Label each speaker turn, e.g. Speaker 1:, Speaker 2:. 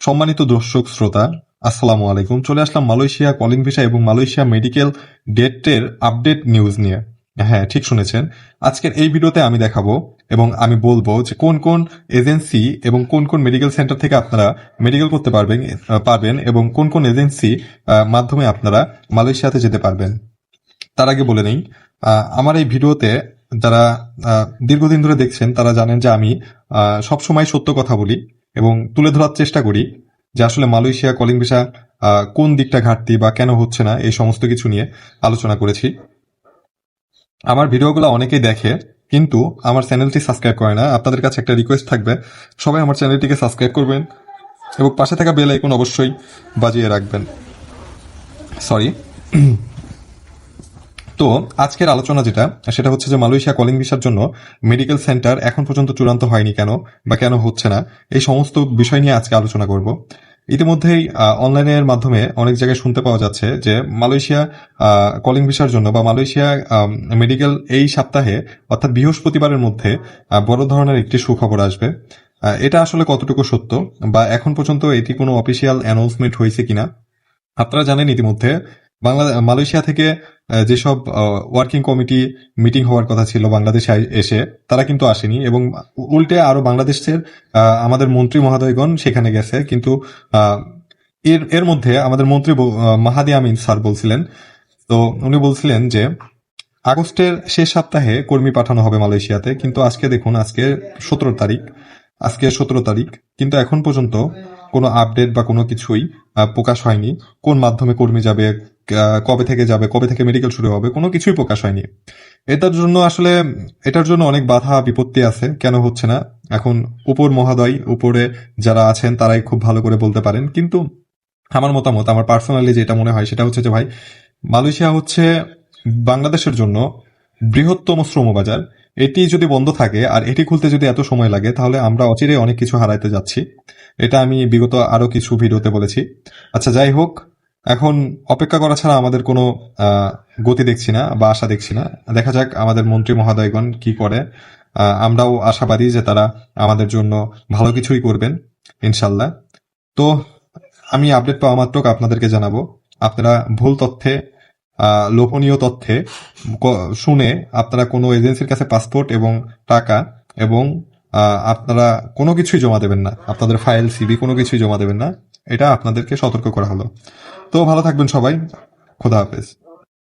Speaker 1: সম্মানিত দর্শক শ্রোতা, আসসালামু আলাইকুম। চলে আসলাম মালয়েশিয়া কলিং ভিসা এবং মালয়েশিয়া মেডিকেল ডেটের আপডেট নিউজ নিয়ে। হ্যাঁ, ঠিক শুনেছেন। আজকের এই ভিডিওতে আমি দেখাবো এবং আমি বলবো যে কোন কোন এজেন্সি এবং কোন কোন মেডিকেল সেন্টার থেকে আপনারা মেডিকেল করতে পারবেন এবং কোন কোন এজেন্সি মাধ্যমে আপনারা মালয়েশিয়াতে যেতে পারবেন। তার আগে বলে নেই, আমার এই ভিডিওতে যারা দীর্ঘদিন ধরে দেখছেন তারা জানেন যে আমি সবসময় সত্য কথা বলি এবং তুলে ধরার চেষ্টা করি যে আসলে মালয়েশিয়া কলিং ভিসা কোন দিকটা ঘাটতি বা কেন হচ্ছে না, এই সমস্ত কিছু নিয়ে আলোচনা করেছি। আমার ভিডিওগুলো অনেকেই দেখে কিন্তু আমার চ্যানেলটি সাবস্ক্রাইব করে না। আপনাদের কাছে একটা রিকোয়েস্ট থাকবে, সবাই আমার চ্যানেলটিকে সাবস্ক্রাইব করবেন এবং পাশে থাকা বেল আইকন অবশ্যই বাজিয়ে রাখবেন। সরি। তো আজকের আলোচনা সেটা হচ্ছে যে মালয়েশিয়া কলিং ভিসার জন্য মেডিকেল সেন্টার এখন পর্যন্ত চূড়ান্ত হয়নি কেন বা কেন হচ্ছে না, এই সমস্ত বিষয় নিয়ে আজকে আলোচনা করব। ইতিমধ্যেই অনলাইনের মাধ্যমে অনেক জায়গায় শুনতে পাওয়া যাচ্ছে যে মালয়েশিয়া কলিং ভিসার জন্য বা মালয়েশিয়া মেডিকেল এই সপ্তাহে অর্থাৎ বৃহস্পতিবারের মধ্যে বড় ধরনের একটি সুখবর আসবে। এটা আসলে কতটুকু সত্য বা এখন পর্যন্ত এটি কোনো অফিসিয়াল অ্যানাউন্সমেন্ট হয়েছে কিনা আপনারা জানেন। ইতিমধ্যে মালয়েশিয়া থেকে যেসব ওয়ার্কিং কমিটি মিটিং হওয়ার কথা ছিল বাংলাদেশে এসে, তারা কিন্তু আসেনি এবং উল্টে আরো বাংলাদেশের আমাদের মন্ত্রী মহোদয়গণ সেখানে গেছে। কিন্তু এর মধ্যে আমাদের মন্ত্রী মাহাদি আমিন স্যার বলছিলেন, তো উনি বলছিলেন যে আগস্টের শেষ সপ্তাহে কর্মী পাঠানো হবে মালয়েশিয়াতে। কিন্তু আজকে দেখুন, আজকে 17 তারিখ, কিন্তু এখন পর্যন্ত কোনো আপডেট বা কোনো কিছুই প্রকাশ হয়নি। কোন মাধ্যমে কর্মী যাবে, কবে থেকে মেডিকেল শুরু হবে, কোনো কিছুই প্রকাশ হয়নি। এটার জন্য অনেক বাধা বিপত্তি আছে। কেন হচ্ছে না এখন উপরে যারা আছেন তারাই খুব ভালো করে বলতে পারেন। কিন্তু আমার মতামত, আমার পার্সোনালি যেটা মনে হয় সেটা হচ্ছে যে ভাই, মালয়েশিয়া হচ্ছে বাংলাদেশের জন্য বৃহত্তম শ্রমবাজার। এটি যদি বন্ধ থাকে আর এটি খুলতে যদি এত সময় লাগে, তাহলে আমরা অচিরে অনেক কিছু হারাইতে যাচ্ছি। এটা আমি বিগত আরো কিছু ভিডিওতে বলেছি। আচ্ছা, যাই হোক, এখন অপেক্ষা করা ছাড়া আমাদের কোনো গতি দেখছি না বা আশা দেখছি না। দেখা যাক আমাদের মন্ত্রী মহোদয়গণ কি করে। আমরাও আশাবাদী যে তারা আমাদের জন্য ভালো কিছুই করবেন ইনশাল্লাহ। তো আমি আপডেট পাওয়া মাত্র আপনাদেরকে জানাবো। আপনারা ভুল তথ্যে, লোভনীয় তথ্যে শুনে আপনারা কোনো এজেন্সির কাছে পাসপোর্ট এবং টাকা এবং আপনারা কোনো কিছুই জমা দেবেন না, আপনাদের ফাইল সিভি কোনো কিছুই জমা দেবেন না। এটা আপনাদেরকে সতর্ক করা হলো। তো ভালো থাকবেন সবাই, খোদা হাফেজ।